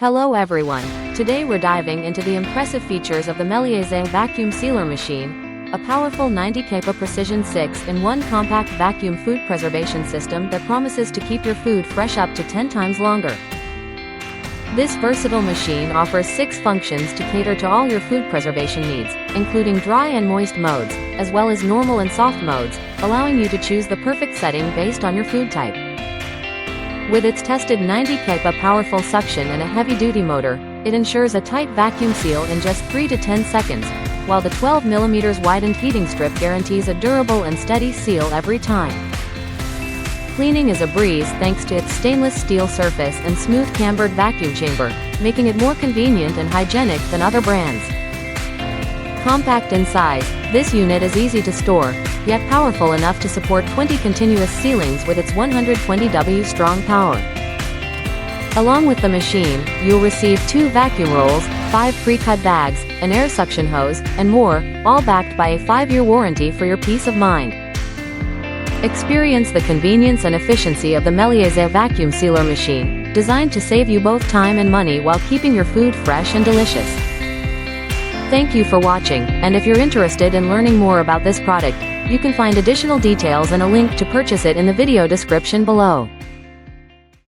Hello everyone, today we're diving into the impressive features of the Mesliese Vacuum Sealer Machine, a powerful 90 kPa precision 6-in-1 compact vacuum food preservation system that promises to keep your food fresh up to 10 times longer. This versatile machine offers 6 functions to cater to all your food preservation needs, including dry and moist modes, as well as normal and soft modes, allowing you to choose the perfect setting based on your food type. With its tested 90 kPa powerful suction and a heavy-duty motor, it ensures a tight vacuum seal in just 3 to 10 seconds, while the 12 mm widened heating strip guarantees a durable and steady seal every time. Cleaning is a breeze thanks to its stainless steel surface and smooth cambered vacuum chamber, making it more convenient and hygienic than other brands. Compact in size, this unit is easy to store, yet powerful enough to support 20 continuous sealings with its 120 W strong power. Along with the machine, you'll receive 2 vacuum rolls, 5 pre-cut bags, an air suction hose, and more, all backed by a 5-year warranty for your peace of mind. Experience the convenience and efficiency of the Mesliese Vacuum Sealer Machine, designed to save you both time and money while keeping your food fresh and delicious. Thank you for watching, and if you're interested in learning more about this product, you can find additional details and a link to purchase it in the video description below.